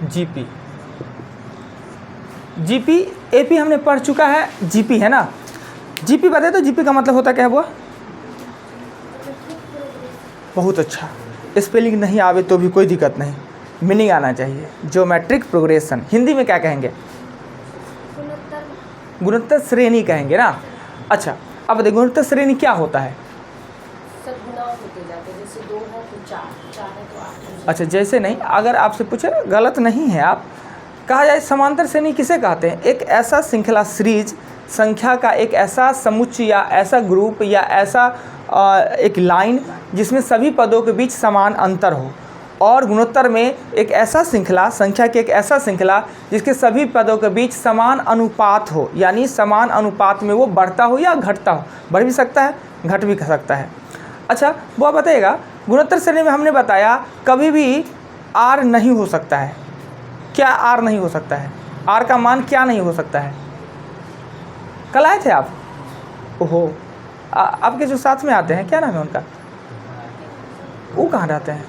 GP, GP AP हमने पढ़ चुका है, जीपी है ना। जीपी बताए तो जीपी का मतलब होता क्या है वो? बहुत अच्छा, स्पेलिंग नहीं आवे तो भी कोई दिक्कत नहीं, मीनिंग आना चाहिए। ज्योमेट्रिक प्रोग्रेशन हिंदी में क्या कहेंगे? गुणोत्तर श्रेणी कहेंगे ना। अच्छा अब देखो गुणोत्तर श्रेणी क्या होता है? जैसे 2 है तो 4 है तो 8। अच्छा जैसे नहीं, अगर आपसे पूछे, गलत नहीं है आप, कहा जाए समांतर श्रेणी किसे कहते हैं? एक ऐसा श्रृंखला सीरीज संख्या का एक ऐसा समुच्चय या ऐसा ग्रुप या ऐसा एक लाइन जिसमें सभी पदों के बीच समान अंतर हो। और गुणोत्तर में एक ऐसा श्रृंखला, संख्या की एक ऐसा श्रृंखला जिसके सभी पदों के बीच समान अनुपात हो, यानी समान अनुपात में वो बढ़ता हो या घटता हो। बढ़ भी सकता है, घट भी सकता है। अच्छा वो आप बताइएगा, गुणोत्तर श्रेणी में हमने बताया कभी भी आर नहीं हो सकता है। क्या आर नहीं हो सकता है? आर का मान क्या नहीं हो सकता है? कल आए थे आप? ओहो, आपके जो साथ में आते हैं क्या नाम है उनका? वो कहाँ रहते हैं?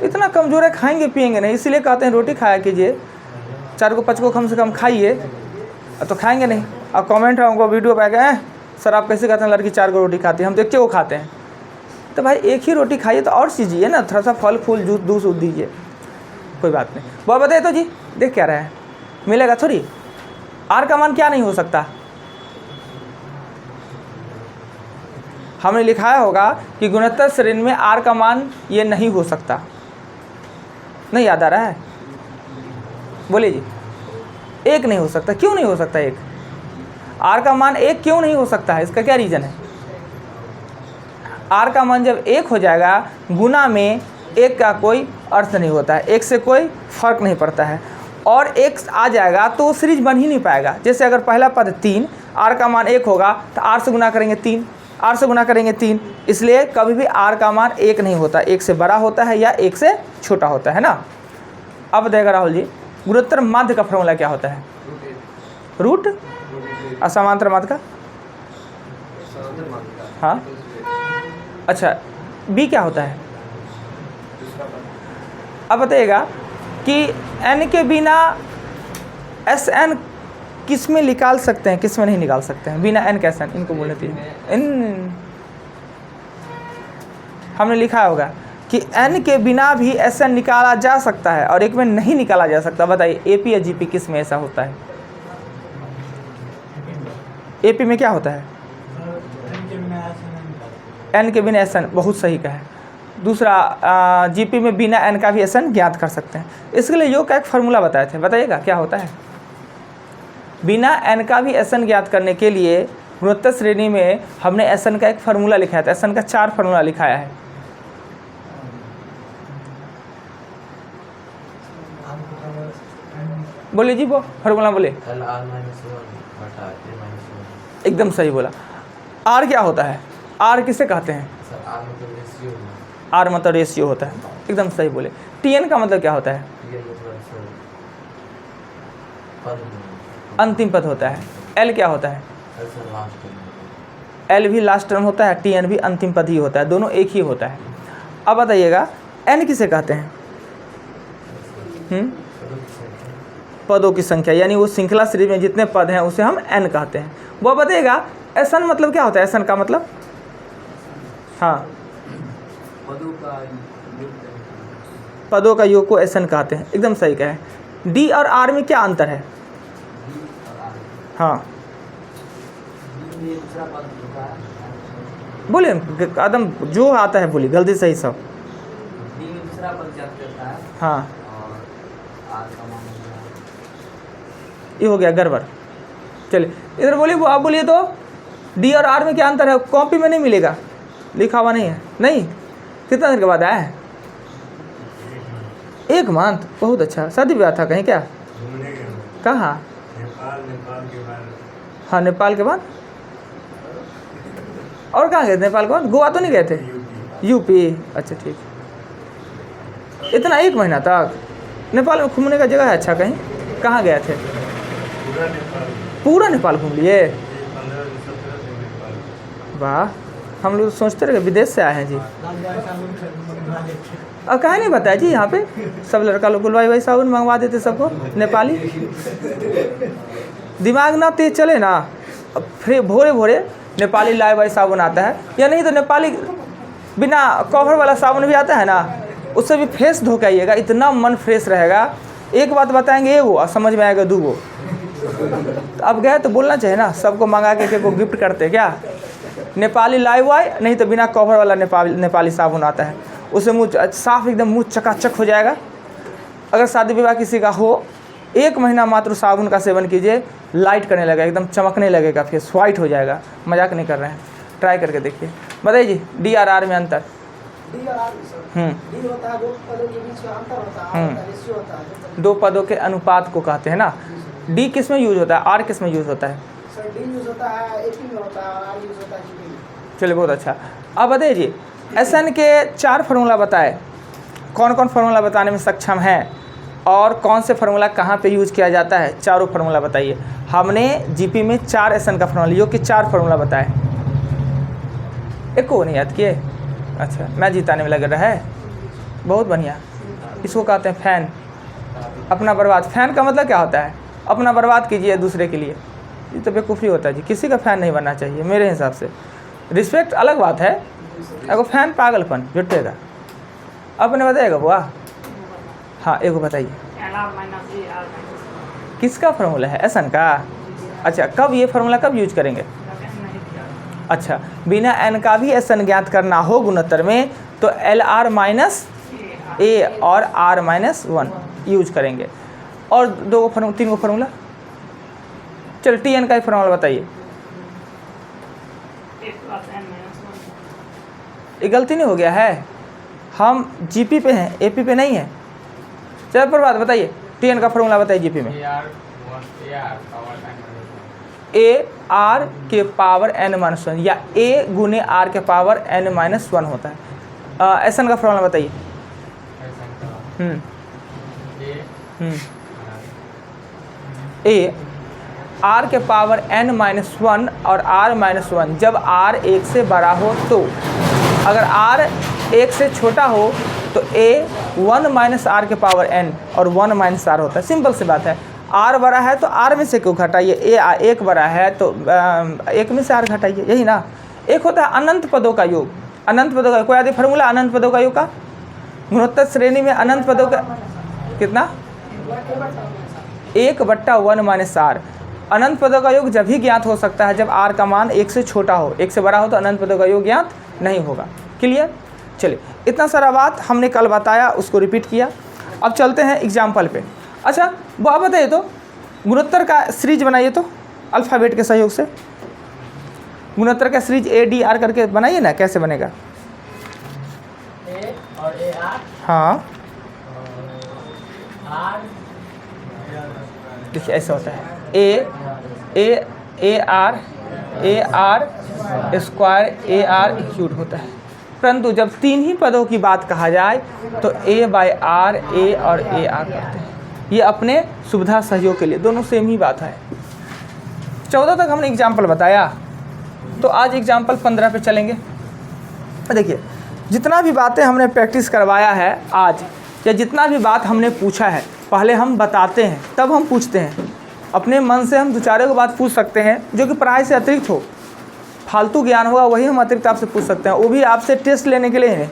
इतना कमज़ोर है, खाएंगे पिएंगे नहीं, इसीलिए कहते हैं रोटी खाया कीजिए, 4 को 5 को कम से कम खाइए, तो खाएंगे नहीं। अब कमेंट है उनको वीडियो पे गए, सर आप कैसे कहते हैं लड़की 4 को रोटी खाती है, हम देखते वो खाते हैं। तो भाई एक ही रोटी खाइए तो और चीजिए ना, थोड़ा सा फल फूल जूस दूस दीजिए, कोई बात नहीं। वो बताइए तो जी, देख क्या रहा है, मिलेगा थोड़ी। आर का मान क्या नहीं हो सकता? हमने लिखाया होगा कि गुणोत्तर श्रेणी में आर का मान ये नहीं हो सकता। नहीं याद आ रहा है? बोलिए जी। 1 नहीं हो सकता। क्यों नहीं हो सकता 1? आर का मान 1 क्यों नहीं हो सकता है? इसका क्या रीज़न है? आर का मान जब 1 हो जाएगा, गुना में 1 का कोई अर्थ नहीं होता है, 1 से कोई फर्क नहीं पड़ता है। और 1 आ जाएगा तो सीरीज बन ही नहीं पाएगा। जैसे अगर पहला पद 3, आर का मान 1 होगा तो आर से गुना करेंगे 3, आर से गुना करेंगे 3, इसलिए कभी भी आर का मान 1 नहीं होता, 1 से बड़ा होता है या 1 से छोटा होता है ना। अब देखा राहुल जी, गुणोत्तर माध्य का फॉर्मूला क्या होता है? रूट। असमांतर माध्य का? हाँ अच्छा, बी क्या होता है? अब बताइएगा कि n के बिना एस एन किस में निकाल सकते हैं, किस में नहीं निकाल सकते हैं? बिना n का एस एन, इनको बोलने चाहिए इन। हमने लिखा होगा कि n के बिना भी एस एन निकाला जा सकता है और एक में नहीं निकाला जा सकता। बताइए एपी या जीपी किस में ऐसा होता है? एपी में क्या होता है? n के बिना एस एन, बहुत सही कहा है। दूसरा जीपी में बिना n का भी एस एन ज्ञात कर सकते हैं। इसके लिए योग का एक फार्मूला बताए थे, बताइएगा क्या होता है? बिना n का भी एस एन ज्ञात करने के लिए गुणोत्तर श्रेणी में हमने एस एन का एक फार्मूला लिखाया था। एस एन का 4 फार्मूला लिखाया है। बोलिए जी, वो फार्मूला बोले। एकदम सही बोला। आर क्या होता है? आर किसे कहते हैं? आर मतलब रेशियो होता है, एकदम सही बोले। टीएन का मतलब क्या होता है? अंतिम पद होता है। एल क्या होता है? एल भी लास्ट टर्म होता है, टीएन भी अंतिम पद ही होता है, दोनों एक ही होता है। अब बताइएगा एन किसे कहते हैं? पदों की संख्या, यानी वो श्रृंखला सीरीज में जितने पद हैं उसे हम एन कहते हैं। वो बताइएगा एस एन मतलब क्या होता है? एस एन का मतलब, हाँ, पदों का योग को एस एन कहते हैं, एकदम सही कहे। डी और आर में क्या अंतर है? हाँ बोलिए, एकदम जो आता है बोलिए, गलती सही सब। हाँ ये हो गया गड़बड़। चलिए इधर बोलिए, वो आप बोलिए तो डी और आर में क्या अंतर है? कॉपी में नहीं मिलेगा, लिखा हुआ नहीं है। नहीं, कितना दिन के बाद आया है? 1 मंथ, बहुत अच्छा। शादी ब्याह था कहीं क्या? कहाँ? हाँ नेपाल के बाद और कहाँ गए थे? नेपाल के बाद गोवा तो नहीं गए थे? यूपी, अच्छा ठीक। इतना 1 महीना तक नेपाल में घूमने का जगह है अच्छा कहीं? कहाँ गए थे? पूरा नेपाल घूम लिए? वाह, हम लोग सोचते रहे विदेश से आए हैं जी। अब कहा नहीं बताया जी, यहाँ पे सब लड़का लोग भाई साबुन मंगवा देते सबको नेपाली। दिमाग ना तेज चले ना, फिर भोरे भोरे नेपाली लाए भाई साबुन आता है, या नहीं तो नेपाली बिना कवर वाला साबुन भी आता है ना, उससे भी फेस धो के आइएगा, इतना मन फ्रेश रहेगा। एक बात बताएंगे एगो और समझ में आएगा दूगो। तो अब गए तो बोलना चाहिए ना, सबको मंगा के को गिफ्ट करते क्या, नेपाली लाइव वाई, नहीं तो बिना कवर वाला नेपाली साबुन आता है, उससे मुँह साफ एकदम मुँह चकाचक हो जाएगा। अगर शादी विवाह किसी का हो, 1 महीना मात्र साबुन का सेवन कीजिए, लाइट करने लगेगा, एकदम चमकने लगेगा, फेस वाइट हो जाएगा। मजाक नहीं कर रहे हैं, ट्राई करके देखिए। बताइए जी DRR में अंतर। दो पदों के अनुपात को कहते हैं ना। डी किस में यूज होता है, आर किस में यूज होता है? सर डी यूज होता है एपी में होता है और आर यूज होता है जीपी में। चलिए बहुत अच्छा। अब बताइए जी SN के 4 फार्मूला बताए, कौन कौन फार्मूला बताने में सक्षम हैं और कौन से फार्मूला कहाँ पे यूज किया जाता है, चारों फार्मूला बताइए। हमने जीपी में 4 SN का फार्मूला जो कि 4 फार्मूला बताए, एक को नहीं याद किए। अच्छा, मैं जिताने में लग रहा है, बहुत बढ़िया। इसको कहते हैं फ़ैन, अपना बर्बाद। फ़ैन का मतलब क्या होता है, अपना बर्बाद कीजिए दूसरे के लिए, ये तो बेवकूफ़ी होता है जी। किसी का फ़ैन नहीं बनना चाहिए मेरे हिसाब से। रिस्पेक्ट अलग बात है, एगो फ़ैन पागलपन जुटेगा। अपने बताइएगा बुआ। हाँ एगो बताइए, किसका फार्मूला है, SN का? अच्छा, कब ये फार्मूला कब यूज करेंगे? अच्छा, बिना n का भी SN ज्ञात करना हो गुणोत्तर में तो LR माइनस A और R माइनस 1 यूज करेंगे। और 3 गो फार्मूला। चलो TN का ही फार्मूला बताइए। ये गलती नहीं हो गया है, हम GP पे हैं, AP पे नहीं है। चलो पर बात बताइए, TN का फार्मूला बताइए GP में। AR के पावर n-1 या A गुने R के पावर n-1 होता है। SN का फार्मूला बताइए। A R के पावर n-1 और R-1 जब R 1 से बड़ा हो तो, अगर R 1 से छोटा हो तो A 1 - R के पावर n और 1 - R होता है। सिंपल सी बात है। R बड़ा है तो R में से क्यों घटाइए, A 1 बड़ा है तो 1 में से R घटाइए, यही ना। एक होता है अनंत पदों का योग। अनंत पदों का कोई आदि फार्मूला अनंत पदों का योग का? गुणोत्तर श्रेणी में अनंत पदों का कितना? 1/1 - R। अनंत पदों का योग जब ही ज्ञात हो सकता है जब R का मान 1 से छोटा हो, 1 से बड़ा हो तो अनंत पदों का योग ज्ञात नहीं होगा। क्लियर? चलिए, इतना सारा बात हमने कल बताया, उसको रिपीट किया। अब चलते हैं एग्जाम्पल पे। अच्छा वो आप बताइए तो, गुणोत्तर का सीरीज बनाइए तो अल्फ़ाबेट के सहयोग से। गुणोत्तर का सीरीज ADR करके बनाइए ना, कैसे बनेगा? A और AR हाँ R देखिए ऐसा होता है, AR स्क्वायर AR क्यूब होता है। परंतु जब 3 ही पदों की बात कहा जाए तो A/R A और AR करते हैं। ये अपने सुविधा सहयोग के लिए, दोनों सेम ही बात है। 14 तक हमने एग्जाम्पल बताया, तो आज एग्जाम्पल 15 पे चलेंगे। देखिए जितना भी बातें हमने प्रैक्टिस करवाया है आज, या जितना भी बात हमने पूछा है, पहले हम बताते हैं तब हम पूछते हैं। अपने मन से हम 2-4 बात पूछ सकते हैं जो कि पढ़ाई से अतिरिक्त हो, फालतू ज्ञान होगा वही हम अतिरिक्त आपसे पूछ सकते हैं। वो भी आपसे टेस्ट लेने के लिए है,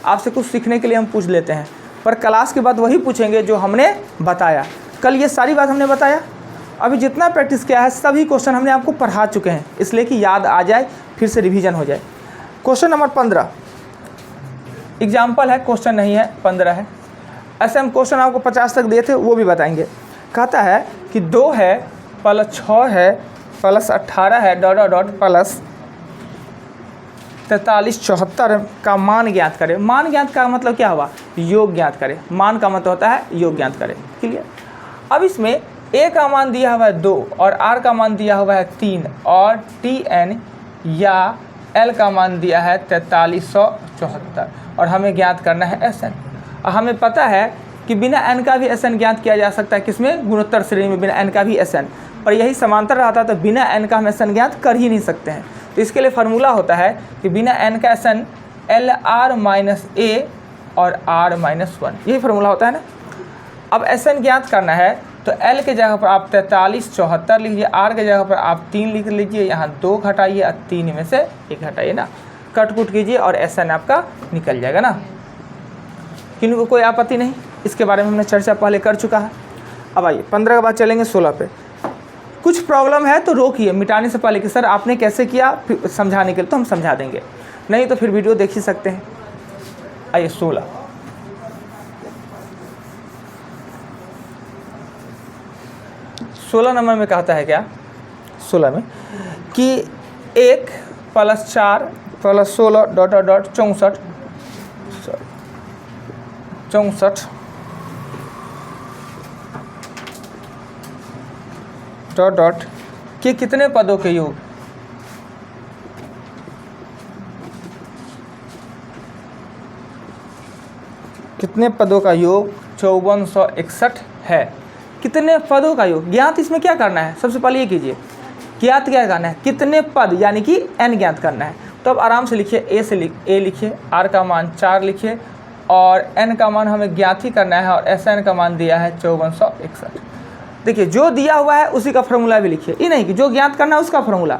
आपसे कुछ सीखने के लिए हम पूछ लेते हैं, पर क्लास के बाद वही पूछेंगे जो हमने बताया। कल ये सारी बात हमने बताया, अभी जितना प्रैक्टिस किया है सभी क्वेश्चन हमने आपको पढ़ा चुके हैं, इसलिए कि याद आ जाए, फिर से रिवीजन हो जाए। क्वेश्चन नंबर 15 एग्जाम्पल है, क्वेश्चन नहीं है, 15 है। ऐसे हम क्वेश्चन आपको 50 तक दिए थे, वो भी बताएंगे। कहता है कि 2 है प्लस 6 है प्लस 18 है डॉट डॉट डॉट प्लस 4374 का मान ज्ञात करें। मान ज्ञात का मतलब क्या हुआ? योग ज्ञात करें। मान का मतलब होता है योग ज्ञात करें। क्लियर? अब इसमें A का मान दिया हुआ है 2 और R का मान दिया हुआ है 3 और TN या L का मान दिया है 4374 और हमें ज्ञात करना है SN। हमें पता है कि बिना n का भी SN ज्ञात किया जा सकता है। किसमें? गुणोत्तर श्रेणी में बिना n का भी SN। पर यही समांतर रहता तो बिना n का हम SN ज्ञात कर ही नहीं सकते हैं। तो इसके लिए फार्मूला होता है कि बिना n का Sn Lr-a और r-1, यही फार्मूला होता है ना। अब Sn ज्ञात करना है तो L के जगह पर आप 43 74 लिखिए, R के जगह पर आप 3 लिख लीजिए, यहाँ 2 घटाइए और 3 में से 1 घटाइए ना, कट कीजिए और Sn आपका निकल जाएगा ना। किन्हीं को कोई आपत्ति नहीं, इसके बारे में हमने चर्चा पहले कर चुका है। अब आइए 15 के बाद चलेंगे 16 पे। कुछ प्रॉब्लम है तो रोकिए मिटाने से पहले कि सर आपने कैसे किया, फिर समझाने के लिए तो हम समझा देंगे, नहीं तो फिर वीडियो देख ही सकते हैं। आइए 16 नंबर में कहता है क्या, 16 में कि 1 + 4 + 16 ... 64 के कितने पदों के योग, कितने पदों का योग 5461 है। कितने पदों का योग ज्ञात, इसमें क्या करना है, सबसे पहले ये कीजिए, ज्ञात क्या करना है, कितने पद यानी कि n ज्ञात करना है। तो अब आराम से लिखिए, a लिखिए, r का मान 4 लिखिए और n का मान हमें ज्ञात ही करना है और Sn का मान दिया है 5461। देखिए जो दिया हुआ है उसी का फॉर्मूला भी लिखिए, ये नहीं कि जो ज्ञात करना है उसका फॉर्मूला,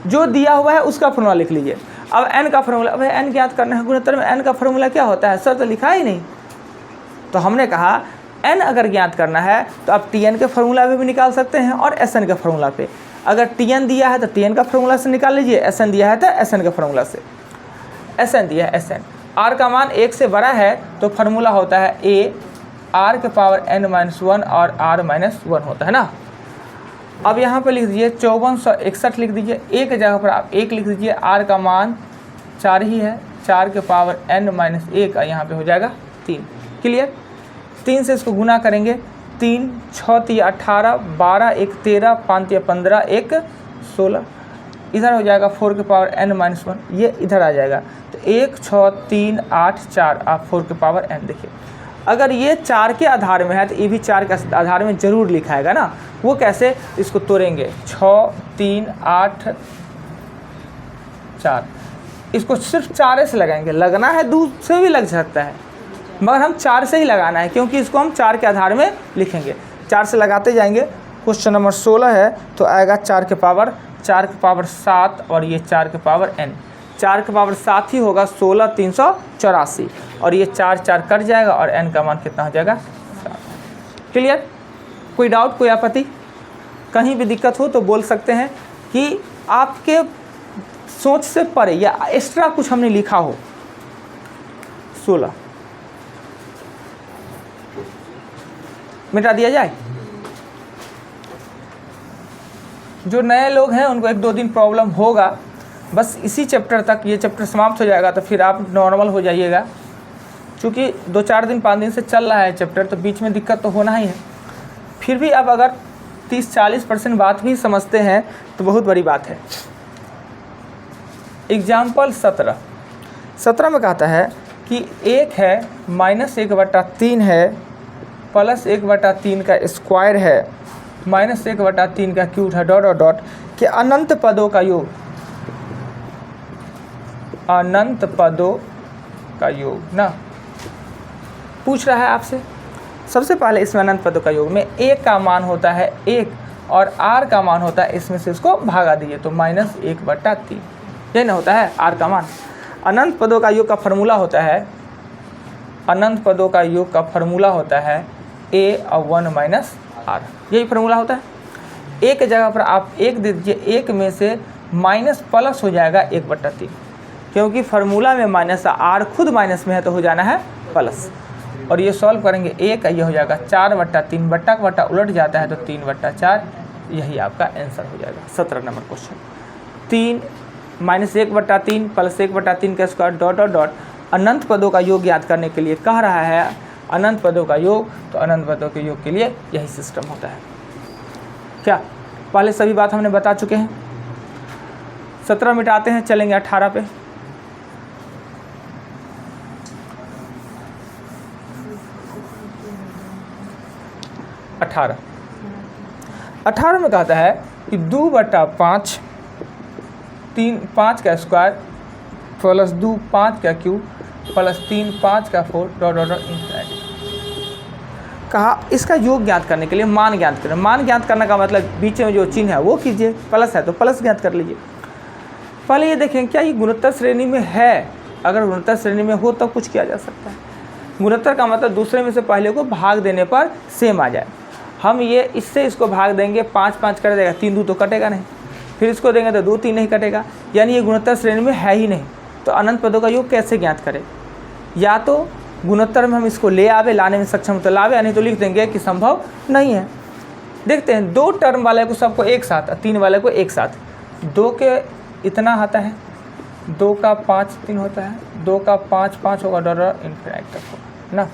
जो दिया हुआ है उसका फॉर्मूला लिख लीजिए। अब n का फॉर्मूला, भाई n ज्ञात करना है, गुणोत्तर में n का फॉर्मूला क्या होता है सर, तो लिखा ही नहीं। तो हमने कहा n अगर ज्ञात करना है तो आप Tn के फार्मूला पे भी निकाल सकते हैं और Sn के फार्मूला पे। अगर Tn दिया है तो Tn का फार्मूला से निकाल लीजिए, Sn दिया है तो Sn के फार्मूला से। Sn दिया है Sn, r का मान 1 से बड़ा है तो फार्मूला होता है a r के पावर n-1 और r-1 होता है ना। अब यहाँ पे लिख दीजिए 5461 लिख दीजिए, a के जगह पर आप 1 लिख दीजिए, r का मान 4 ही है, 4 के पावर n-1 और यहाँ पे हो जाएगा 3। क्लियर, 3 से इसको गुना करेंगे, 3 6 3 18 12 1 13 5 15 1 16, इधर हो जाएगा 4 के पावर n-1, ये इधर आ जाएगा तो 1 6 3 8 4 आप 4 के पावर n। देखिए अगर ये 4 के आधार में है तो ये भी 4 के आधार में जरूर लिखाएगा ना। वो कैसे, इसको तोड़ेंगे, 6 3 8 4, इसको सिर्फ 4 से लगाएंगे, लगना है दूध से भी लग सकता है मगर हम 4 से ही लगाना है क्योंकि इसको हम 4 के आधार में लिखेंगे। 4 से लगाते जाएंगे। क्वेश्चन नंबर 16 है तो आएगा 4 के पावर 7 और ये 4 के पावर n, 4 के पावर 7 ही होगा 16 384 और ये 4 4 कट जाएगा और n का मान कितना हो जाएगा 7। क्लियर, कोई डाउट, कोई आपत्ति, कहीं भी दिक्कत हो तो बोल सकते हैं कि आपके सोच से परे या एक्स्ट्रा कुछ हमने लिखा हो। 16 मिटा दिया जाए। जो नए लोग हैं उनको 1-2 दिन प्रॉब्लम होगा, बस इसी चैप्टर तक, ये चैप्टर समाप्त हो जाएगा तो फिर आप नॉर्मल हो जाइएगा। क्योंकि 2-4 दिन 5 दिन से चल रहा है चैप्टर तो बीच में दिक्कत तो होना ही है। फिर भी अब अगर 30-40% बात भी समझते हैं तो बहुत बड़ी बात है। एग्जाम्पल 17 में कहता है कि 1 है -1/3 है +1/3 का स्क्वायर है -1/3 का क्यूब है ... के अनंत पदों का योग, अनंत पदों का योग ना पूछ रहा है आपसे। सबसे पहले इसमें अनंत पदों का योग में a का मान होता है 1 और r का मान होता है, इसमें से इसको भागा दीजिए तो -1/3, यही ना होता है r का मान। अनंत पदों का योग का फार्मूला होता है, अनंत पदों का योग का फार्मूला होता है a/1 - r, यही फार्मूला होता है। a के जगह पर आप 1 दे दीजिए, 1 में से माइनस प्लस हो जाएगा 1/3, क्योंकि फार्मूला में माइनस है, r खुद माइनस में है तो हो जाना है प्लस। और ये सॉल्व करेंगे 1 ये हो जाएगा 4/3, बट्टा का बट्टा उलट जाता है तो 3/4, यही आपका आंसर हो जाएगा 17 नंबर क्वेश्चन। 3 -1/3 + 1/3 का स्क्वायर ... अनंत पदों का योग याद करने के लिए कह रहा है। अनंत पदों का योग, तो अनंत पदों के योग के लिए यही सिस्टम होता है। क्या पहले सभी बात हमने बता चुके हैं। 17 मिटाते हैं, चलेंगे 18 पे। अठारह में कहता है कि 2/5 3 5 का स्क्वायर प्लस 2 5 का क्यूब प्लस 3 5 का 4 डॉट डॉट डॉट इनफिनिटी। कहा इसका योग ज्ञात करने के लिए मान ज्ञात करें। मान ज्ञात करने का मतलब बीच में जो चिन्ह है वो कीजिए, प्लस है तो प्लस ज्ञात कर लीजिए। पहले ये देखें क्या ये गुणोत्तर श्रेणी में है, अगर गुणोत्तर श्रेणी में हो तो कुछ किया जा सकता है। गुणोत्तर का मतलब दूसरे में से पहले को भाग देने पर सेम आ जाए। हम ये इससे इसको भाग देंगे 5 5 कर देगा, 3 2 तो कटेगा नहीं, फिर इसको देंगे तो 2 3 नहीं कटेगा, यानी ये गुणोत्तर श्रेणी में है ही नहीं। तो अनंत पदों का योग कैसे ज्ञात करें? या तो गुणोत्तर में हम इसको ले आवे, लाने में सक्षम तो लावे, नहीं तो लिख देंगे कि संभव नहीं है। देखते हैं 2 टर्म वाले को सबको एक साथ, 3 वाले को एक साथ। 2 के इतना आता है, 2 का 5 3 होता है, 2 का 5 5 होगा डॉट डॉट इनफिनिटी तक होगा ना।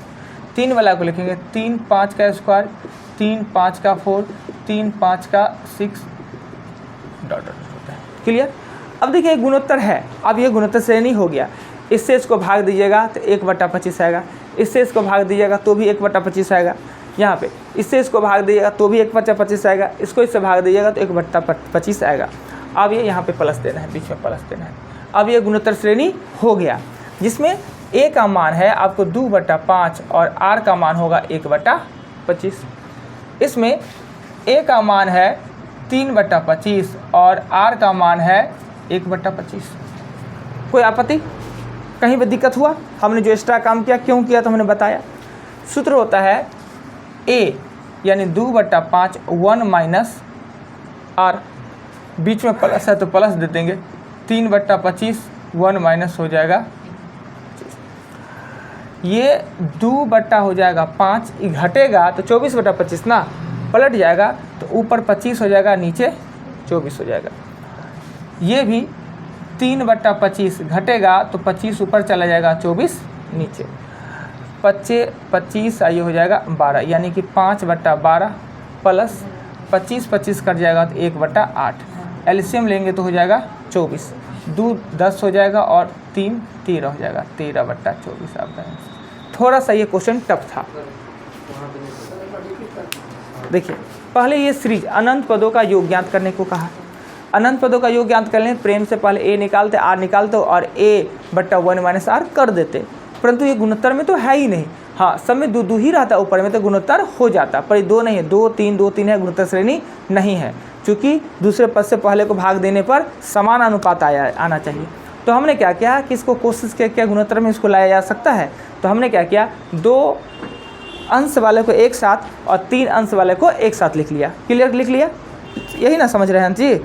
3 वाला को लिखेंगे 3 5 का स्क्वायर, 3 5 का 4, 3 5 का 6 डॉट डॉट होता है। क्लियर? अब देखिए गुणोत्तर है, अब ये गुणोत्तर श्रेणी हो गया। इससे इसको भाग दीजिएगा तो 1/25 आएगा, इससे इसको भाग दीजिएगा तो भी 1/25 आएगा। यहाँ पे इससे इसको भाग दीजिएगा तो भी 1/25 आएगा, इसको इससे भाग दीजिएगा तो 1/25 आएगा। अब ये यहाँ पे प्लस देना है, बीच में प्लस देना है। अब ये गुणोत्तर श्रेणी हो गया, जिसमें a का मान है आपको 2/5 और r का मान होगा 1/25। इसमें a का मान है 3/25 और r का मान है 1/25। कोई आपत्ति? कहीं पर दिक्कत हुआ? हमने जो एक्स्ट्रा काम किया क्यों किया तो हमने बताया। सूत्र होता है a यानी 2/5 1 माइनस r, बीच में प्लस है तो प्लस दे देंगे, 3/25 1 माइनस हो जाएगा, ये 2 हो जाएगा 5, घटेगा तो 24/25 ना, पलट जाएगा तो ऊपर 25 हो जाएगा, नीचे 24 हो जाएगा। ये भी 3/25 घटेगा तो 25 ऊपर चला जाएगा, 24 नीचे, 25 ये हो जाएगा 12, यानी कि 5/12 प्लस 25 25 कट जाएगा तो 1/8। एलसीएम लेंगे तो हो जाएगा 24, 2 10 हो जाएगा और 3 13 हो जाएगा, 13/24 आपका। थोड़ा सा ये क्वेश्चन टफ था। देखिए पहले ये सीरीज अनंत पदों का योग ज्ञात करने को कहा। अनंत पदों का योग ज्ञात करने प्रेम से पहले a निकालते, r निकालते और a/1 माइनस r कर देते, परंतु ये गुणोत्तर में तो है ही नहीं। हाँ, सब में 2 2 ही रहता, ऊपर में तो गुणोत्तर हो जाता, पर 2 नहीं है, 2 3 2 3 है, गुणोत्तर श्रेणी नहीं है, क्योंकि दूसरे पद से पहले को भाग देने पर समान अनुपात आना चाहिए। तो हमने क्या किया कि इसको कोशिश किया क्या गुणोत्तर में इसको लाया जा सकता है। तो हमने क्या किया, 2 अंश वाले को एक साथ और 3 अंश वाले को एक साथ लिख लिया। क्लियर? लिख लिया, यही ना समझ रहे हैं जी।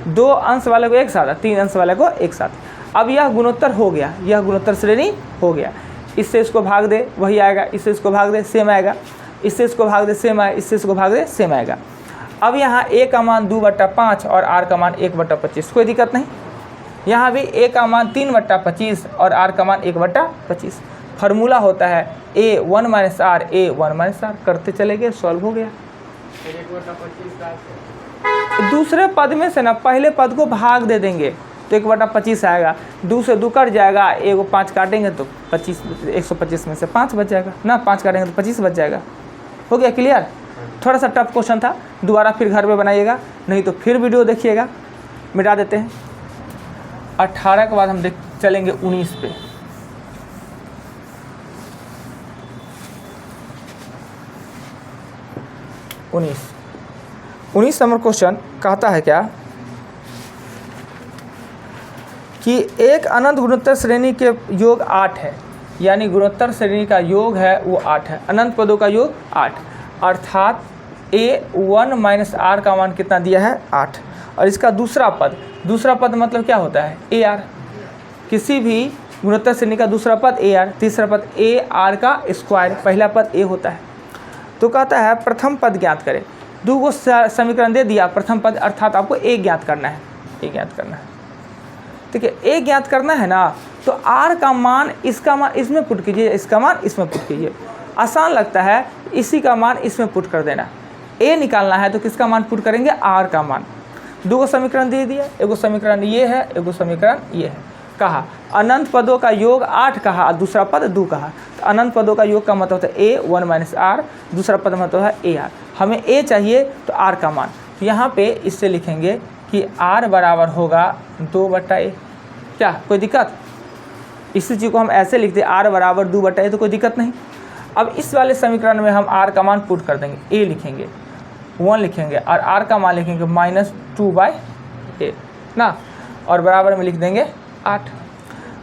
2 अंश वाले को एक साथ, 3 अंश वाले को एक साथ। अब यह गुणोत्तर हो गया, यह गुणोत्तर श्रेणी हो गया। इससे इसको भाग दे वही आएगा, इससे इसको भाग दे सेम आएगा, इससे इसको भाग दे सेम आएगा, इससे इसको भाग दे सेम आएगा। अब यहाँ a का मान 2/5 और r का मान 1/25, कोई दिक्कत नहीं। यहाँ भी a का मान 3/25 और r का मान 1/25। फार्मूला होता है a 1 minus r, a 1 minus r, करते चले गए, सॉल्व हो गया। दूसरे पद में से ना पहले पद को भाग दे देंगे तो 1/25 आएगा, 2 से 2 कट जाएगा, 1 5 काटेंगे तो 25, 125 में से 5 बच जाएगा ना, 5 काटेंगे तो 25 बच जाएगा। हो गया क्लियर? थोड़ा सा टफ क्वेश्चन था, दोबारा फिर घर पे बनाइएगा, नहीं तो फिर वीडियो देखिएगा। मिटा देते हैं। 18 के बाद हम चलेंगे 19 पे। 19 नंबर क्वेश्चन कहता है क्या कि एक अनंत गुणोत्तर श्रेणी के योग 8 है, यानी गुणोत्तर श्रेणी का योग है वो 8 है, अनंत पदों का योग 8, अर्थात a1 माइनस r का मान कितना दिया है 8। और इसका दूसरा पद मतलब क्या होता है ar, किसी भी गुणोत्तर श्रेणी का दूसरा पद ar, तीसरा पद ar का स्क्वायर, पहला पद a होता है। तो कहता है प्रथम पद ज्ञात करें। 2 को समीकरण दे दिया, प्रथम पद अर्थात आपको a ज्ञात करना है, a ज्ञात करना है। ठीक है, a ज्ञात करना है ना, तो r का मान इसका मान इसमें पुट कीजिए, इसका मान इसमें पुट कीजिए। आसान लगता है, इसी का मान इसमें पुट कर देना। a निकालना है तो किसका मान पुट करेंगे, r का मान। 2 को समीकरण दे दिया, एगो समीकरण ये है, एगो समीकरण ये है। कहा अनंत पदों का योग 8 कहा, दूसरा पद 2 कहा। तो अनंत पदों का योग का मतलब होता है a 1 माइनस r, दूसरा पद मतलब है ar। हमें a चाहिए तो r का मान, तो यहाँ पे इससे लिखेंगे कि r बराबर होगा 2/a। क्या कोई दिक्कत? इसी चीज़ को हम ऐसे लिखते हैं r बराबर 2/a, तो कोई दिक्कत नहीं। अब इस वाले समीकरण में हम r का मान पुट कर देंगे, a लिखेंगे 1 लिखेंगे और r का मान लिखेंगे -2/a ना, और बराबर में लिख देंगे 8।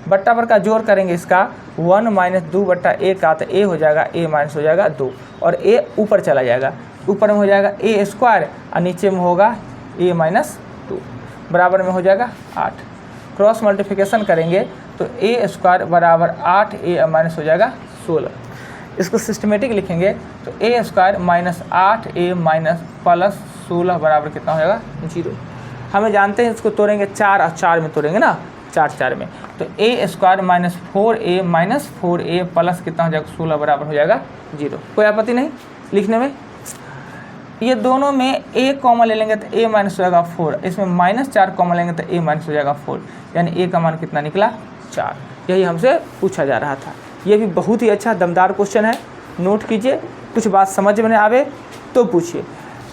बट्टा पर का जोड़ करेंगे इसका 1 - 2/a का, तो a हो जाएगा a माइनस हो जाएगा 2 और a ऊपर चला जाएगा, ऊपर में हो जाएगा a² और नीचे में होगा a - 2 बराबर में हो जाएगा 8। क्रॉस मल्टीप्लिकेशन करेंगे तो a² बराबर 8a माइनस हो जाएगा 16। इसको सिस्टमेटिक लिखेंगे तो a² -8a माइनस प्लस 16 बराबर कितना हो जाएगा 0। हमें जानते हैं इसको तोड़ेंगे 4 और 4 में तोड़ेंगे ना, 4 में, तो a² -4a minus 4a plus कितना हो जाएगा 16 बराबर हो जाएगा 0। कोई आपत्ति नहीं लिखने में? ये दोनों में a कॉमन ले लेंगे तो a माइनस हो जाएगा 4, इसमें -4 कॉमन लेंगे तो a माइनस हो जाएगा 4, यानी a का मान कितना निकला 4। यही हमसे पूछा जा रहा था। ये भी बहुत ही अच्छा दमदार क्वेश्चन है, नोट कीजिए। कुछ बात समझ में नहीं आवे तो पूछिए,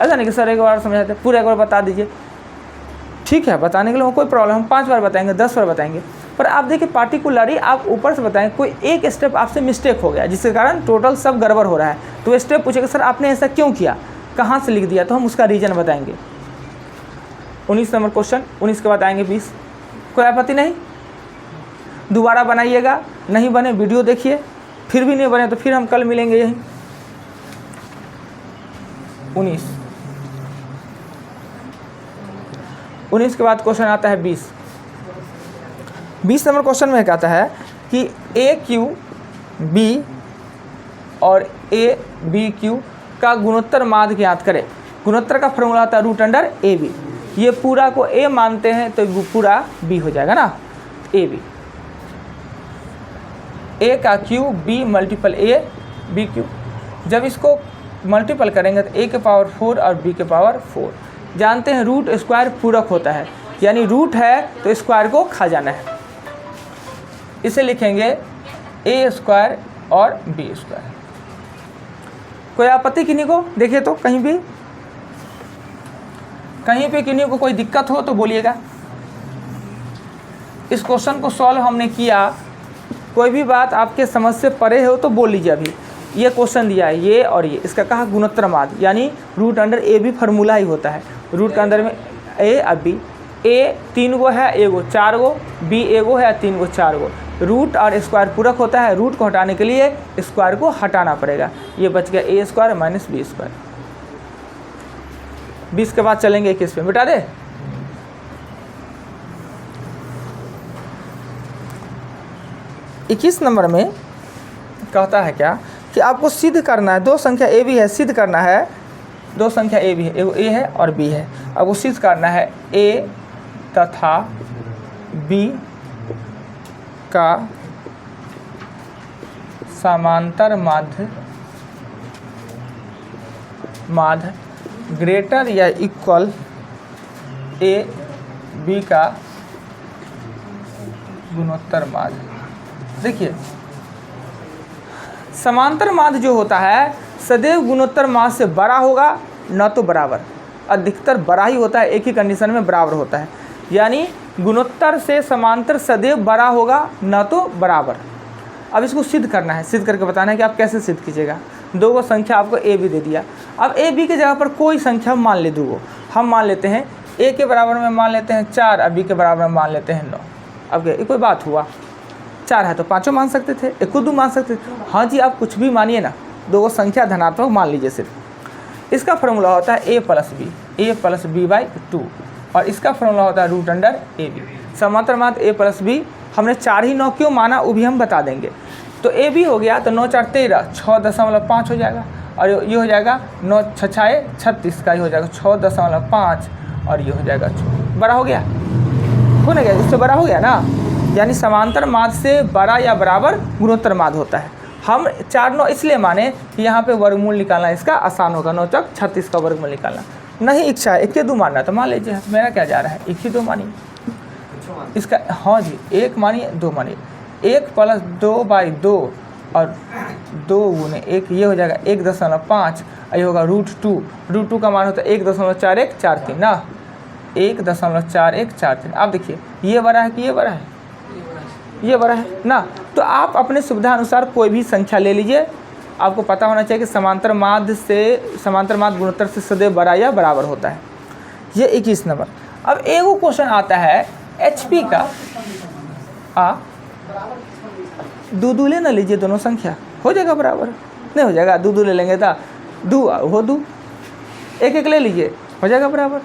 ऐसा नहीं कि सर एक बार समझाते पूरा एक बार बता दीजिए, ठीक है बताने के लिए कोई प्रॉब्लम, हम 5 बार बताएंगे 10 बार बताएंगे, पर आप देखिए पार्टिकुलरली आप ऊपर से बताएंगे कोई एक स्टेप आपसे मिस्टेक हो गया जिसके कारण टोटल सब गड़बड़ हो रहा है, तो स्टेप पूछेगा सर आपने ऐसा क्यों किया, कहाँ से लिख दिया, तो हम उसका रीजन बताएंगे। 19 नंबर क्वेश्चन, 19 के बाद आएंगे 20। कोई आपत्ति नहीं? दोबारा बनाइएगा, नहीं बने वीडियो देखिए, फिर भी नहीं बने तो फिर हम कल मिलेंगे यहीं। 19 के बाद क्वेश्चन आता है 20। 20 नंबर क्वेश्चन में कहता है कि AQB और ABQ का गुणोत्तर माध्य ज्ञात करें। गुणोत्तर का फॉर्मूला होता है √AB। ये पूरा को A मानते हैं तो पूरा B हो जाएगा ना, AB। A का Q B multiple A B Q, जब इसको मल्टीपल करेंगे तो A के पावर 4 और B के पावर 4। जानते हैं √² पूरक होता है, यानी रूट है तो स्क्वायर को खा जाना है। इसे लिखेंगे A² और B²। कोई आपत्ति किन्हीं को? देखिए तो कहीं पे किन्हीं को कोई दिक्कत हो तो बोलिएगा। इस क्वेश्चन को सॉल्व हमने किया, कोई भी बात आपके समझ से परे हो तो बोल लीजिए। अभी ये क्वेश्चन दिया है ये और ये, इसका कहा गुणोत्तर माध्य, यानी √AB फार्मूला ही होता है। रूट के अंदर में A और B, A 3 गो है, A गो 4 गो, B एगो है, 3 गो 4 गो। रूट और स्क्वायर पूरक होता है, रूट को हटाने के लिए स्क्वायर को हटाना पड़ेगा। ये बच गया A² - B²। 20 के बाद चलेंगे 21 पे, मिटा दे। इक्कीस नंबर में कहता है क्या कि आपको सिद्ध करना है, दो संख्या A भी है, सिद्ध करना है, दो संख्या A भी है, एगो A है और B है। अब वो सिद्ध करना है A तथा B का समांतर माध्य ग्रेटर या इक्वल A B का गुणोत्तर माध्य। देखिए समांतर माध्य जो होता है सदैव गुणोत्तर माध्य से बड़ा होगा, न तो बराबर। अधिकतर बड़ा ही होता है, एक ही कंडीशन में बराबर होता है, यानी गुणोत्तर से समांतर सदैव बड़ा होगा, न तो बराबर। अब इसको सिद्ध करना है, सिद्ध करके बताना है कि आप कैसे सिद्ध कीजिएगा। दो गो संख्या आपको A B दे दिया, अब A B की जगह पर कोई संख्या मान ले, दो गो हम मान लेते हैं, A के बराबर में मान लेते हैं 4 और B के बराबर में मान लेते हैं 9। अब ये कोई बात हुआ, 4 है तो 5 मान सकते थे, 1 को 2 मान सकते थे। हाँ जी आप कुछ भी मानिए ना, दो गो संख्या धनात्मक मान लीजिए सिर्फ। इसका फॉर्मूला होता है A + B/2 और इसका फॉर्मूला होता है √AB। समांतर माध्य A + B, हमने 4 ही 9 क्यों माना वो भी हम बता देंगे। तो AB हो गया तो 9 4 13, 6.5 हो जाएगा, और ये हो जाएगा 9 6 6 36 का, ये हो जाएगा 6.5 और ये हो जाएगा 4। बड़ा हो गया, हो ना गया, इससे बड़ा हो गया ना, यानी समांतर माध्य से बड़ा या बराबर गुणोत्तर माध्य होता है। हम 4 9 इसलिए माने कि यहाँ पे वर्गमूल निकालना इसका आसान होगा, 9 चौक 36 का वर्गमूल निकालना। नहीं इच्छा है 1 के 2 मानना तो मान लीजिए, मेरा क्या जा रहा है, 1 ही 2 मानिए इसका। हाँ जी 1 मानिए 2 मानिए, 1 + 2/2 और 2 × 1 ये हो जाएगा 1.5, ये होगा √2 का मान होता है 1.4143 ना। 1.4143। आप देखिए ये बड़ा है कि ये बड़ा है, ये बड़ा है ना। तो आप अपने सुविधा अनुसार कोई भी संख्या ले लीजिए। आपको पता होना चाहिए कि समांतर माध्य गुणोत्तर से सदैव बड़ा या बराबर होता है। ये 21 नंबर। अब एगो क्वेश्चन आता है HP का, दू ले ना लीजिए, दोनों संख्या हो जाएगा बराबर, नहीं हो जाएगा, दू ले लेंगे तो दू एक ले लीजिए, हो जाएगा बराबर।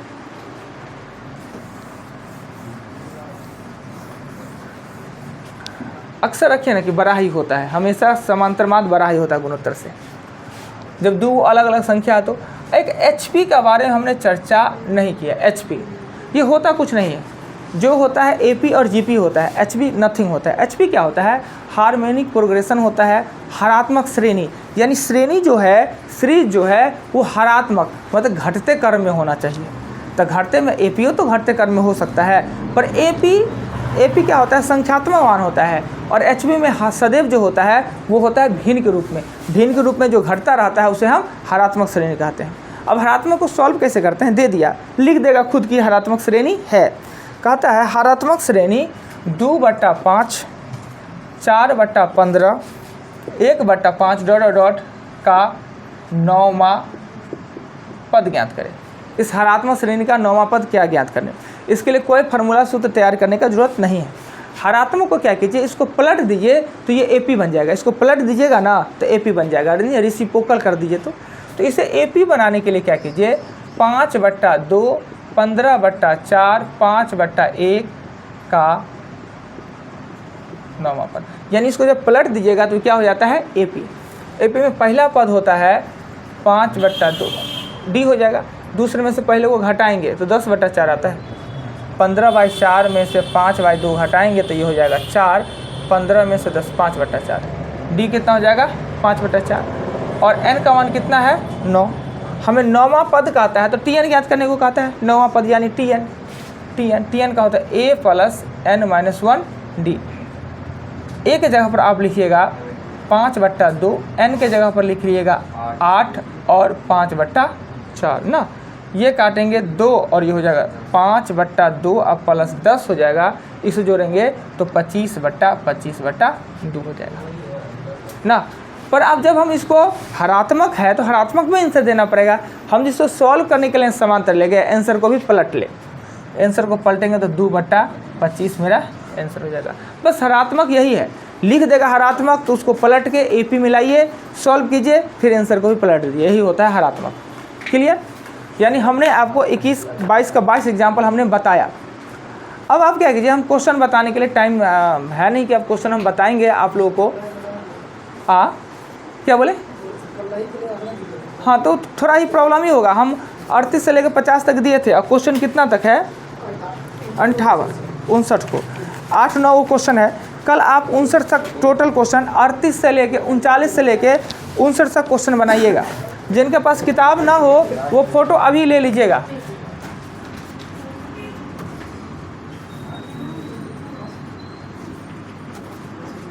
अक्सर रखिए ना कि बड़ा ही होता है, हमेशा समांतर माध्य बड़ा ही होता है गुणोत्तर से, जब दो अलग अलग संख्या। तो एक HP का बारे में हमने चर्चा नहीं किया। HP ये होता कुछ नहीं है, जो होता है AP और GP होता है, HB नथिंग होता है। HP क्या होता है? हार्मोनिक प्रोग्रेशन होता है, हरात्मक श्रेणी, यानी श्रेणी जो है, सीरीज जो है वो हरात्मक मतलब घटते क्रम में होना चाहिए। तो घटते में AP तो घटते क्रम में हो सकता है, पर AP क्या होता है? संख्यात्मक मान होता है। और HB में सदैव जो होता है वो होता है भिन्न के रूप में। भिन्न के रूप में जो घटता रहता है उसे हम हरात्मक श्रेणी कहते हैं। अब हरात्मक को सॉल्व कैसे करते हैं? दे दिया, लिख देगा खुद की हरात्मक श्रेणी है। कहता है हरात्मक श्रेणी 2/5, 4/15, 1/5 ... का 9वां पद ज्ञात करें। इस हरात्मक श्रेणी का 9वां पद क्या ज्ञात करने? इसके लिए कोई फार्मूला सूत्र तैयार करने का जरूरत नहीं है। हरात्मक को क्या कीजिए, इसको पलट दीजिए तो ये AP बन जाएगा। इसको पलट दीजिएगा ना तो AP बन जाएगा, रेसिप्रोकल कर दीजिए। तो इसे AP बनाने के लिए क्या कीजिए, 5/2, 15/4, 5/1 का 9वां पद, यानी इसको जब पलट दीजिएगा तो क्या हो जाता है? AP में पहला पद होता है 5/2, D हो जाएगा। दूसरे में से पहले को घटाएंगे तो 10/4 आता है। 15/4 में से 5/2 घटाएंगे तो ये हो जाएगा 4। 15 में से 10, 5/4। D कितना हो जाएगा? 5/4। और N का मान कितना है? 9। हमें 9वां पद कहता है तो TN ज्ञात करने को कहता है। 9वां पद यानी TN का होता है A + N-1D। A के जगह पर आप लिखिएगा 5/2, N के जगह पर लिखिएगा 8 और 5/4 ना। ये काटेंगे 2 और ये हो जाएगा 5/2 अब प्लस 10 हो जाएगा, इसे जोड़ेंगे तो 25/25/2 हो जाएगा ना। पर अब जब हम इसको हरात्मक है तो हरात्मक में आंसर देना पड़ेगा। हम जिसको सॉल्व करने के लिए समांतर ले गए, आंसर को भी पलट ले। आंसर को पलटेंगे तो 2/25 मेरा आंसर हो जाएगा। बस हरात्मक यही है, लिख देगा हरात्मक तो उसको पलट के AP मिलाइए, सॉल्व कीजिए, फिर आंसर को भी पलट दीजिए, यही होता है हरात्मक। क्लियर? यानी हमने आपको 22 का 22 एग्जाम्पल हमने बताया। अब आप क्या कीजिए, हम क्वेश्चन बताने के लिए टाइम है नहीं कि अब क्वेश्चन हम बताएंगे आप लोगों को। क्या बोले? हाँ, तो थोड़ा ही प्रॉब्लम ही होगा। हम 38 से लेकर 50 तक दिए थे और क्वेश्चन कितना तक है? 58, 59 को 8-9 वो क्वेश्चन है। कल आप 59 तक टोटल क्वेश्चन 38 से लेके 39 से लेके 59 तक क्वेश्चन बनाइएगा। जिनके पास किताब ना हो वो फोटो अभी ले लीजिएगा।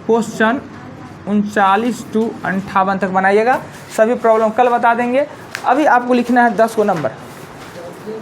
क्वेश्चन 39 to 58 तक बनाइएगा। सभी प्रॉब्लम कल बता देंगे। अभी आपको लिखना है 10 को नंबर।